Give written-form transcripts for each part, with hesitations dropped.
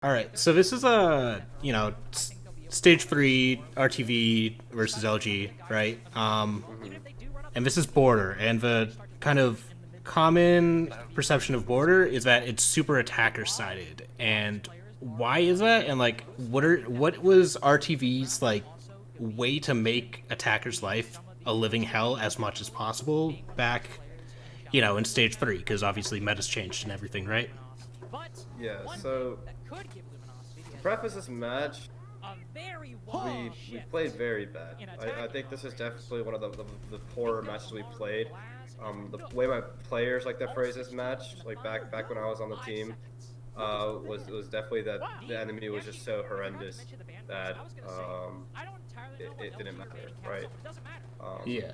All right, so this is a stage three RTV versus LG, right? hmm And this is border, and the kind of common perception of border is that it's super attacker sided. And why is that? And like, what was RTV's like way to make attacker's life a living hell as much as possible back, in stage three? Because obviously meta's changed and everything, right? Yeah, so to preface this match, we played very bad. I think this is definitely one of the poorer matches we played. The way my players like to phrase this match, like back when I was on the team, was definitely that the enemy was just so horrendous that it didn't matter, right? Yeah.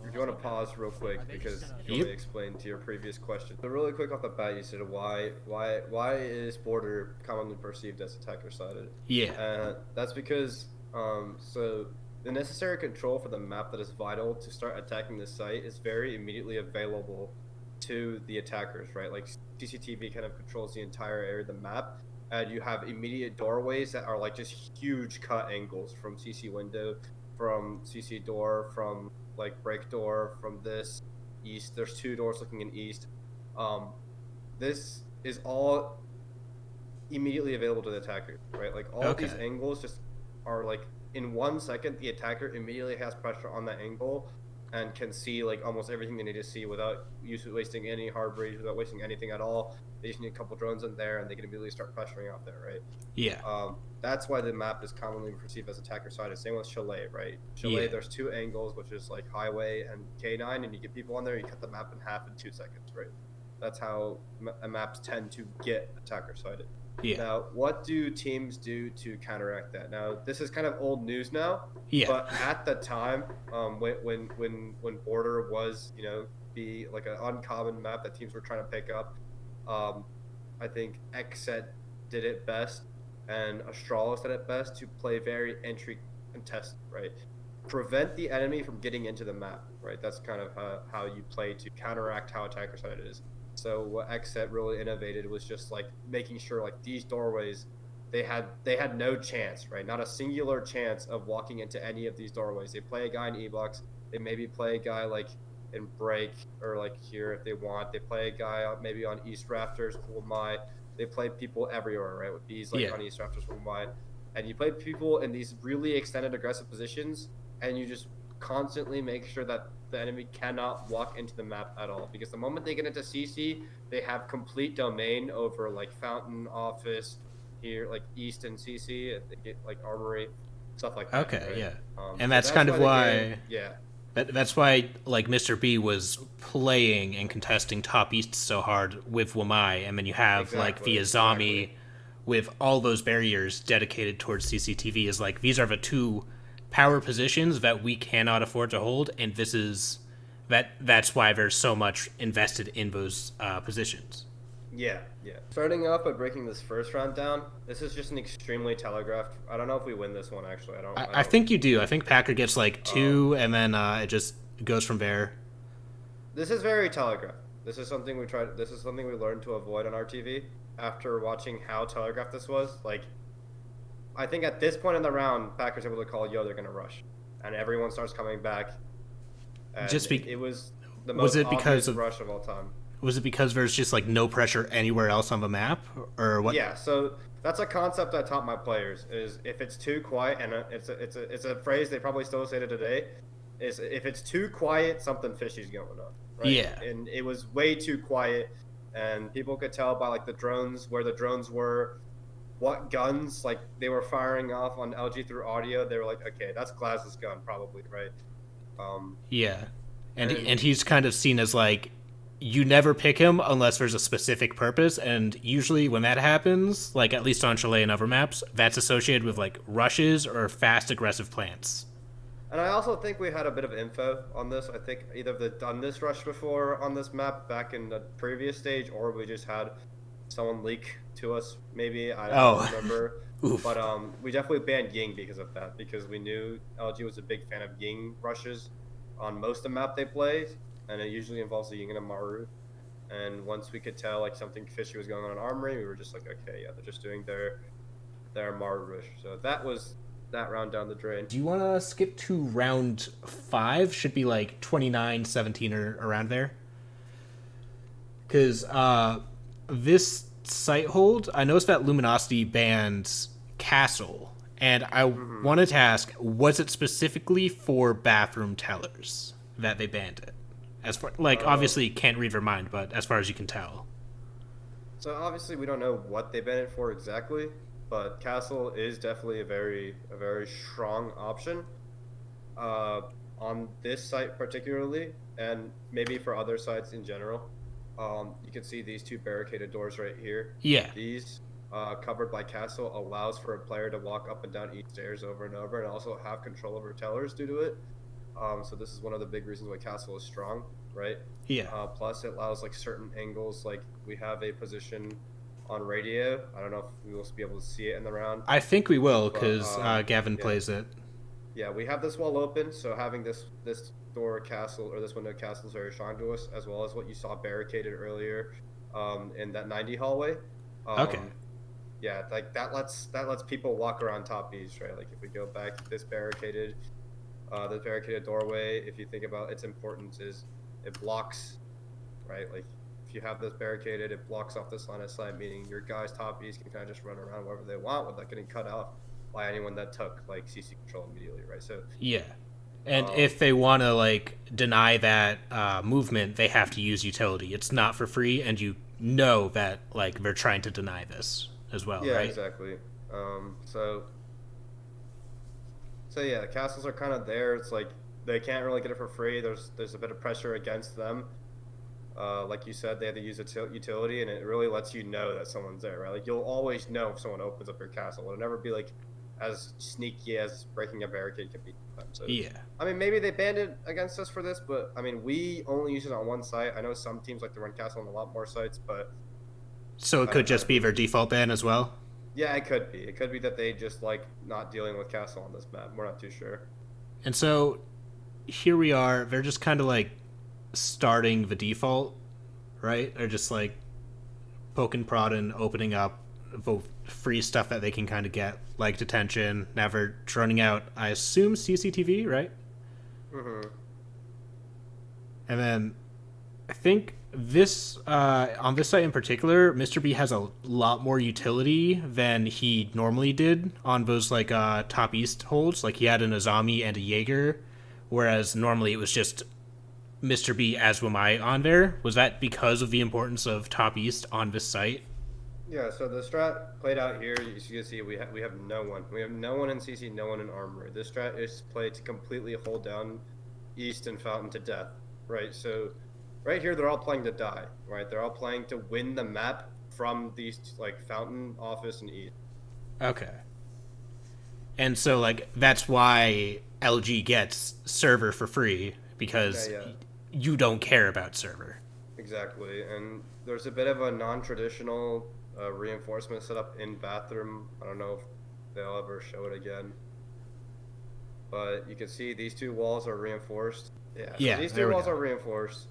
If you want to pause real quick because you want Yep. me to explain to your previous question. So really quick off the bat, you said why is border commonly perceived as attacker sided? Yeah. That's because so the necessary control for the map that is vital to start attacking the site is very immediately available to the attackers, right? Like CCTV kind of controls the entire area of the map, and you have immediate doorways that are like just huge cut angles from CC window, from CC door, from like break door, from this east. There's two doors looking in east. Um, this is all immediately available to the attacker, right? Like all of these Okay. angles just are like in 1 second, the attacker immediately has pressure on that angle and can see like almost everything they need to see without wasting any hard breach, without wasting anything at all. They just need a couple drones in there and they can immediately start pressuring out there, right? Yeah. That's why the map is commonly perceived as attacker sided. Same with Chalet, right? Chalet, Yeah. there's two angles, which is like highway and K9, and you get people on there, you cut the map in half in 2 seconds, right? That's how maps tend to get attacker sided. Yeah. Now, what do teams do to counteract that? Now, this is kind of old news now, Yeah. but at the time, when Border was, be like an uncommon map that teams were trying to pick up, um, I think Xset did it best, and Astralis did it best to play very entry contested, right? Prevent the enemy from getting into the map, right? That's kind of how you play to counteract how attacker side it is. So what Xset really innovated was just like making sure like these doorways, they had no chance, right? Not a singular chance of walking into any of these doorways. They play a guy in E-box, they maybe play a guy like in break or like here if they want. They play a guy maybe on East Rafters, cool my. They play people everywhere, right? With B's like Yeah. on East Rafters, cool my. And you play people in these really extended aggressive positions, and you just constantly make sure that the enemy cannot walk into the map at all. Because the moment they get into CC, they have complete domain over like Fountain, Office, here like East and CC, and they get like Armory, stuff like that, Okay. right? Yeah. And So that's that's kind why of the game, why yeah, that's why like Mr. B was playing and contesting top east so hard with Wamai, and then you have like the exactly. Azami with all those barriers dedicated towards CCTV. Is like these are the two power positions that we cannot afford to hold, and that's why there's so much invested in those positions. Yeah, yeah. Starting off by breaking this first round down, this is just an extremely telegraphed. I don't know if we win this one actually. I don't. I, I I don't. think you do. I think Packer gets like Um, two, and then it just goes from there. this is very telegraphed. This is something we tried. This is something we learned to avoid on our TV after watching how telegraphed this was. Like, I think at this point in the round, Packers able to call, "Yo, they're gonna rush," and everyone starts coming back, and Just be it was the was most it because obvious of rush of all time. was it because there's just like no pressure anywhere else on the map, or what? Yeah, so that's a concept I taught my players. Is if it's too quiet, and it's a phrase they probably still say to today. Is if it's too quiet, something fishy's going on, right? Yeah. And it was way too quiet, and people could tell by like the drones, where the drones were, what guns like they were firing off on LG through audio. They were like, okay, that's Glaz's gun probably, right? Um, Yeah, and and he's kind of seen as like you never pick him unless there's a specific purpose, and usually when that happens, like at least on Chalet and other maps, that's associated with like rushes or fast aggressive plants. And I also think we had a bit of info on this. I think either they've done this rush before on this map back in the previous stage, or we just had someone leak to us. Maybe I don't Oh, remember, oof. but we definitely banned Ying because of that. Because we knew LG was a big fan of Ying rushes on most of the map they play, and it usually involves a Ying and a Maru. And once we could tell like something fishy was going on in Armory, we were just like, okay, yeah, they're just doing their Marbush. So that was that round down the drain. Do you want to skip to round 5? Should be like 29, 17, or around there. Because this site hold, I noticed that Luminosity banned Castle. And I wanted to ask, was it specifically for bathroom tellers that they banned it? As far, like, obviously can't read their mind, but as far as you can tell. So obviously we don't know what they banned it for exactly, but Castle is definitely a very strong option on this site particularly, and maybe for other sites in general. You can see these two barricaded doors right here. Yeah. These covered by Castle allows for a player to walk up and down each stairs over and over, and also have control over tellers due to it. So this is one of the big reasons why Castle is strong, right? Yeah. Plus it allows like certain angles, like we have a position on radio. I don't know if we will be able to see it in the round. I think we will, because Gavin plays it. Yeah, we have this wall open, so having this door Castle, or this window Castle, is very strong to us, as well as what you saw barricaded earlier in that 90 hallway. Okay. Yeah, like that lets people walk around top east, right? Like if we go back, this barricaded doorway, if you think about its importance, is it blocks, right? Like if you have this barricaded, it blocks off this line of sight, meaning your guys top east can kind of just run around wherever they want without getting cut off by anyone that took like CC control immediately, right? So yeah. And if they want to like deny that movement, they have to use utility. It's not for free, and you know that like they're trying to deny this as well, yeah, right? Exactly. So yeah, the castles are kind of there. It's like they can't really get it for free. There's a bit of pressure against them. Like you said, they have to use a utility, and it really lets you know that someone's there, right? Like you'll always know if someone opens up your castle. It'll never be like as sneaky as breaking a barricade can be. So, Yeah. I mean, maybe they banned it against us for this, but I mean, we only use it on one site. I know some teams like to run castle on a lot more sites, but So it could just be their default ban as well? yeah, it could be. It could be that they just like not dealing with castle on this map. We're not too sure. And so here we are. They're just kind of like starting the default, right? They're just like poking, prodding, opening up the free stuff that they can kind of get, like detention. Now they're droning out, I assume, CCTV, right? Mm-hmm. And then I think this on this site in particular, Mr. B has a lot more utility than he normally did on those like top east holds. Like he had an Azami and a Jaeger, whereas normally it was just Mr. B as Wamai on there. Was that because of the importance of top east on this site? Yeah, so the strat played out here. You can see we have no one. We have no one in CC, no one in Armory. This strat is played to completely hold down East and Fountain to death, right? So right here, they're all playing to die, right? They're all playing to win the map from these like Fountain, Office, and East. Okay. And so like that's why LG gets server for free, because you don't care about server. Exactly, and there's a bit of a non-traditional reinforcement set up in bathroom. I don't know if they'll ever show it again, but you can see these two walls are reinforced. So these two walls are reinforced,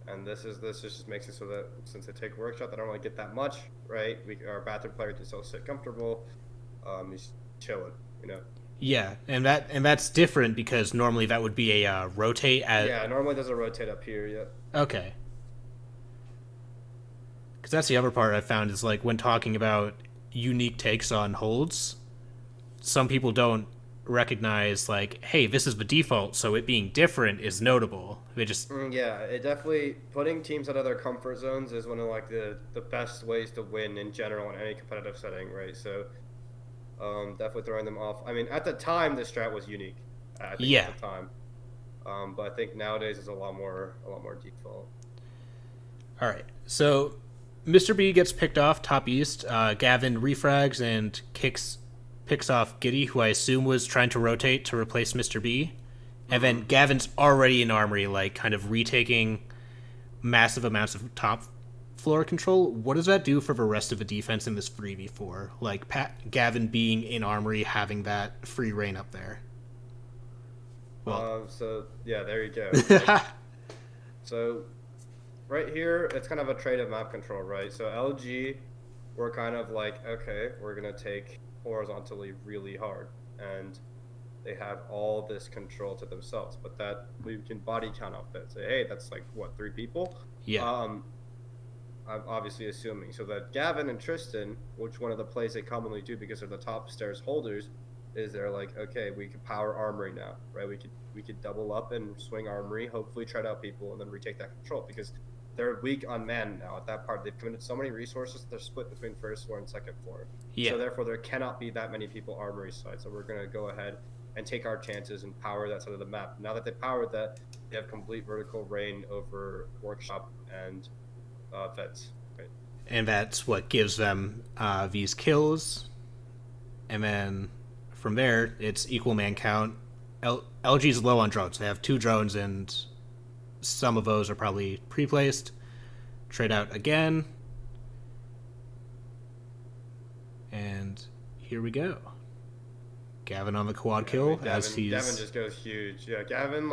and this just makes it so that since they take workshop, they don't really get that much, right? Our bathroom player can still sit comfortable, he's chilling, you know. Yeah, and that's different because normally that would be a rotate. Normally there's a rotate up here. Yeah. Okay. Because that's the other part I found is like when talking about unique takes on holds, some people don't recognize like, hey, this is the default, so it being different is notable. They just it definitely putting teams out of their comfort zones is one of like the best ways to win in general in any competitive setting, right? So definitely throwing them off. I mean, at the time, this strat was unique. At the time, but I think nowadays it's a lot more default. All right, so Mr. B gets picked off top east. Gavin refrags and picks off Giddy, who I assume was trying to rotate to replace Mr. B. And then Gavin's already in Armory, like kind of retaking massive amounts of top floor control. What does that do for the rest of the defense in this 3v4? Like Gavin being in Armory, having that free reign up there. Well, so yeah, there you go. So right here, it's kind of a trade of map control, right? So LG, we're kind of like, okay, we're gonna take horizontally really hard, and they have all this control to themselves, but that we can body count off that. Say, hey, that's like what, 3 people? Yeah. I'm obviously assuming so that Gavin and Tristan, which one of the plays they commonly do because they're the top stairs holders, is they're like, okay, we can power armory now, right? We could double up and swing armory, hopefully try out people, and then retake that control because they're weak on man now at that part. They've committed so many resources, they're split between first floor and second floor. Yeah. So therefore, there cannot be that many people armory side. So we're gonna go ahead and take our chances and power that side of the map. Now that they powered that, they have complete vertical reign over workshop and Fetts. Right. And that's what gives them these kills. And then from there, it's equal man count. LG's low on drones. They have 2 drones, and some of those are probably pre-placed. Trade out again. And here we go. Gavin on the quad kill. Gavin just goes huge. Yeah, Gavin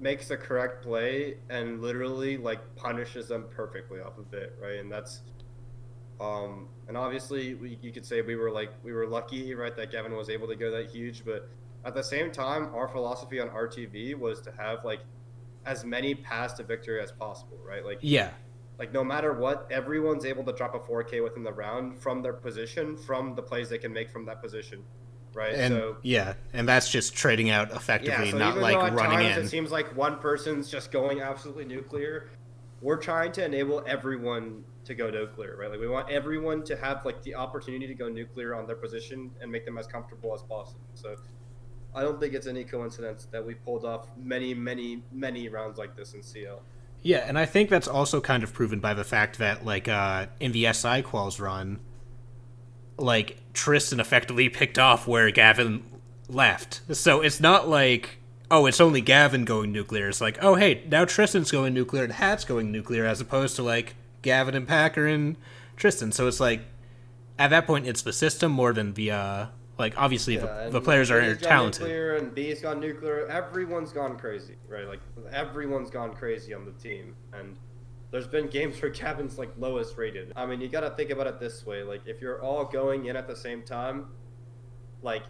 makes the correct play and literally like punishes them perfectly off of it, right? And that's and obviously you could say we were lucky, right, that Gavin was able to go that huge, but at the same time our philosophy on RTV was to have like as many paths to victory as possible, right? Like yeah. Like no matter what, everyone's able to drop a 4K within the round from their position, from the plays they can make from that position. Right. And so yeah, and that's just trading out effectively, so not even like though at running times in. It seems like one person's just going absolutely nuclear. We're trying to enable everyone to go nuclear, right? Like we want everyone to have like the opportunity to go nuclear on their position and make them as comfortable as possible. So I don't think it's any coincidence that we pulled off many rounds like this in CL. Yeah, and I think that's also kind of proven by the fact that like in the SI quals run, like Tristan effectively picked off where Gavin left. So it's not like, oh, it's only Gavin going nuclear. It's like, oh, hey, now Tristan's going nuclear and Hat's going nuclear, as opposed to like Gavin and Packer and Tristan. So it's like at that point it's the system more than the like obviously the players are talented. Nuclear and B's gone nuclear. Everyone's gone crazy, right? Like everyone's gone crazy on the team, and there's been games where Gavin's like lowest rated. I mean, you got to think about it this way: like if you're all going in at the same time, like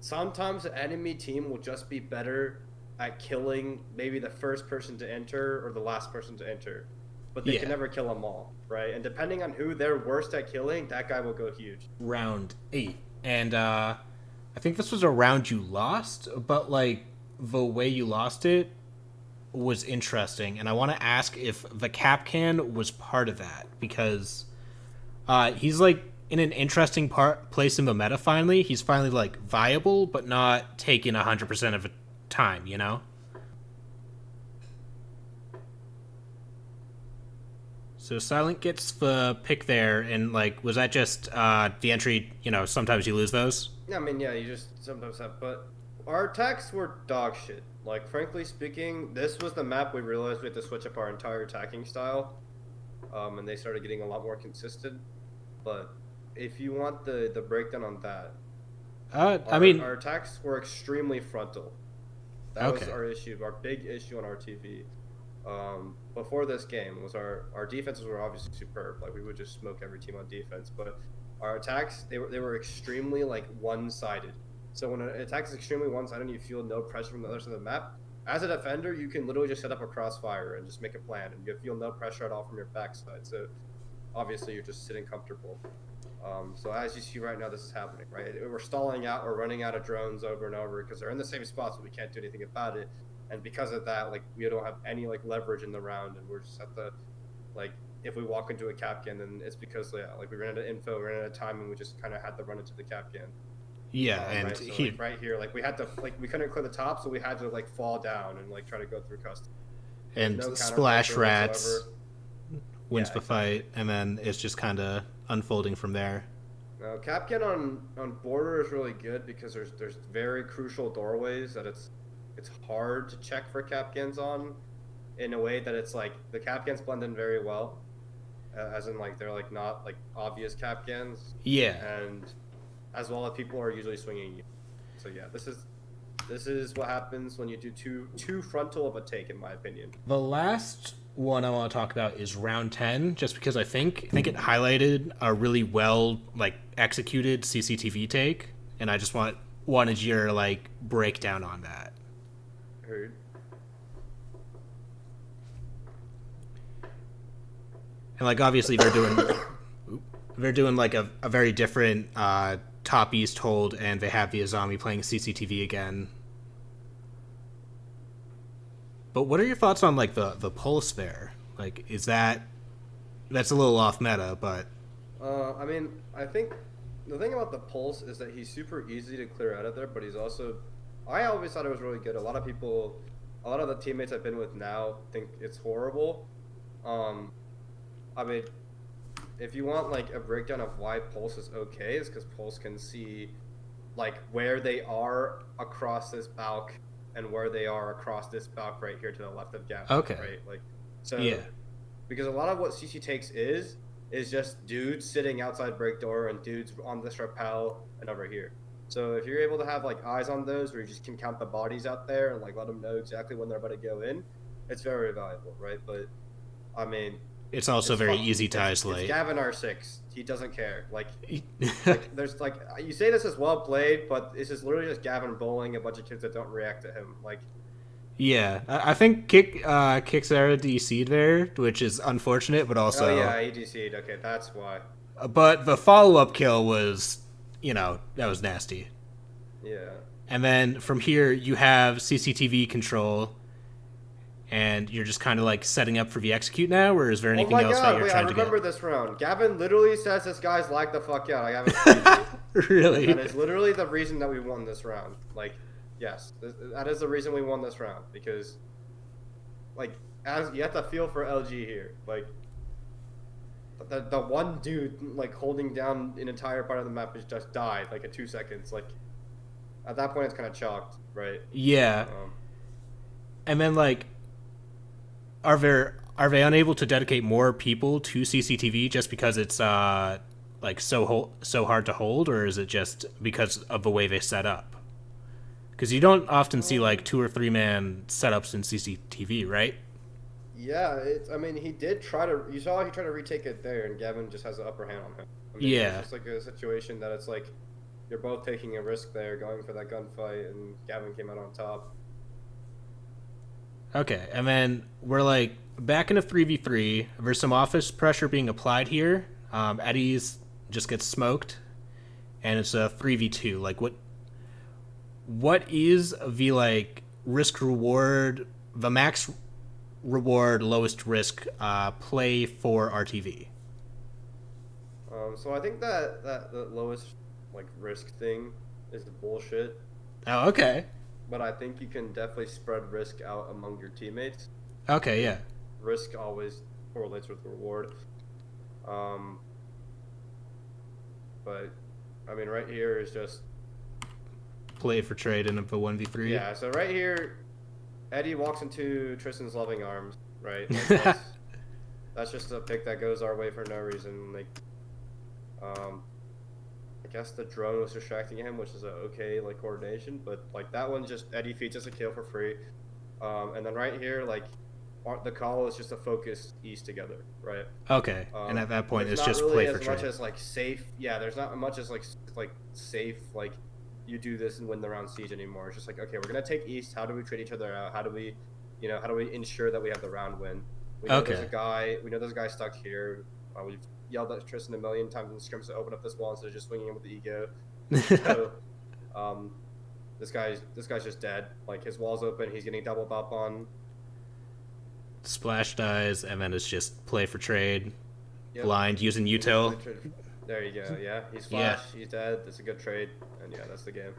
sometimes the enemy team will just be better at killing maybe the first person to enter or the last person to enter, but they can never kill them all, right? And depending on who they're worst at killing, that guy will go huge. Round 8. And I think this was a round you lost, but like the way you lost it was interesting. And I want to ask if the Capcan was part of that, because he's like in an interesting place in the meta finally. He's finally like viable, but not taking 100% of the time, you know? So Silent gets the pick there, and like, was that just the entry? You know, sometimes you lose those. Yeah, I mean, yeah, you just sometimes have. But our attacks were dog shit. Like, frankly speaking, this was the map we realized we had to switch up our entire attacking style, and they started getting a lot more consistent. But if you want the breakdown on that, our attacks were extremely frontal. That was our issue. Our big issue on our TV. Before this game was our defenses were obviously superb. Like we would just smoke every team on defense, but our attacks they were extremely like one-sided. So when an attack is extremely one-sided and you feel no pressure from the other side of the map, as a defender you can literally just set up a crossfire and just make a plan, and you feel no pressure at all from your backside. So obviously you're just sitting comfortable. So as you see right now, this is happening, right? We're stalling out, we're running out of drones over and over because they're in the same spots, but we can't do anything about it. And because of that, like we don't have any like leverage in the round, and we're just at the like if we walk into a Capcan, then it's because like we ran out of info, we ran out of time, and we just kind of had to run into the Capcan. Yeah, and right? So, like, right here, like we had to like we couldn't clear the top, so we had to like fall down and like try to go through custom. And no Splash Rats wins the fight, and then it's just kind of unfolding from there. No, Capcan on border is really good because there's very crucial doorways that it's hard to check for Capcans on, in a way that it's like the Capcans blend in very well, as in like they're like not like obvious Capcans. Yeah. And as well as people are usually swinging you. So yeah, this is This is what happens when you do too frontal of a take, in my opinion. The last one I want to talk about is round 10, just because I think it highlighted a really well executed CCTV take, and I just wanted your breakdown on that. Heard. And obviously they're doing a very different top east hold, and they have the Azami playing CCTV again. But what are your thoughts on the pulse there? That's a little off meta, but I mean, I think the thing about the pulse is that he's super easy to clear out of there, but he's also, I always thought it was really good. A lot of the teammates I've been with now think it's horrible. I mean, if you want a breakdown of why pulse is okay, is because pulse can see where they are across this balk and where they are across this balk right here to the left of Gavin. Okay. Right? So yeah. Because a lot of what CC takes is just dudes sitting outside break door and dudes on this rappel and over here. So if you're able to have eyes on those where you just can count the bodies out there and let them know exactly when they're about to go in, it's very valuable, right? But I mean, it's also very easy to isolate. It's Gavin R6. He doesn't care. There's you say this is well played, but this is literally just Gavin bowling a bunch of kids that don't react to him. Yeah, I think Kicksara DC'd there, which is unfortunate, but also... Oh yeah, he DC'd. Okay, that's why. But the follow-up kill was, that was nasty. Yeah. And then from here, you have CCTV control, and you're just kind of setting up for the execute now, or is there anything else that you're trying to get? I remember this round. Gavin literally says this guy's lagged the fuck out. I haven't Really? That is literally the reason that we won this round. Yes, that is the reason we won this round, because as you have to feel for LG here. The one dude holding down an entire part of the map has just died in 2 seconds. At that point it's kind of chalked, right? Yeah. And then are they unable to dedicate more people to CCTV just because it's so hard to hold, or is it just because of the way they set up? Because you don't often see 2 or 3 man setups in CCTV, right? Yeah, I mean, he did try to. You saw he tried to retake it there, and Gavin just has the upper hand on him. I mean, yeah. It's just a situation that it's you're both taking a risk there, going for that gunfight, and Gavin came out on top. Okay, and then we're back in a 3v3. There's some office pressure being applied here. Eddie's just gets smoked, and it's a 3v2. What is the risk reward, the max reward, lowest risk play for RTV? So I think that the lowest risk thing is bullshit. Oh, okay. But I think you can definitely spread risk out among your teammates. Okay, yeah. Risk always correlates with reward. But I mean, right here is just play for trade in a 1v3. Yeah, so right here, Eddie walks into Tristan's loving arms, right? That's just a pick that goes our way for no reason. I guess the drone was distracting him, which is a okay coordination, but that one just Eddie feeds us a kill for free. And then right here, the call is just a focus east together, right? Okay, and at that point, it's just really play for trade. There's not much as safe. Yeah, there's not much as safe you do this and win the round siege anymore. It's just okay, we're gonna take east. How do we trade each other out? How do we ensure that we have the round win? We know there's a guy stuck here. We've yelled at Tristan a million times in scrims to open up this wall instead of just swinging him with the ego. So, this guy's just dead. His wall's open. He's getting doubled up on. Splash dies, and then it's just play for trade. Yep. Blind using util. There you go. Yeah, he's flashed. Yeah. He's dead. That's a good trade, and yeah, that's the game.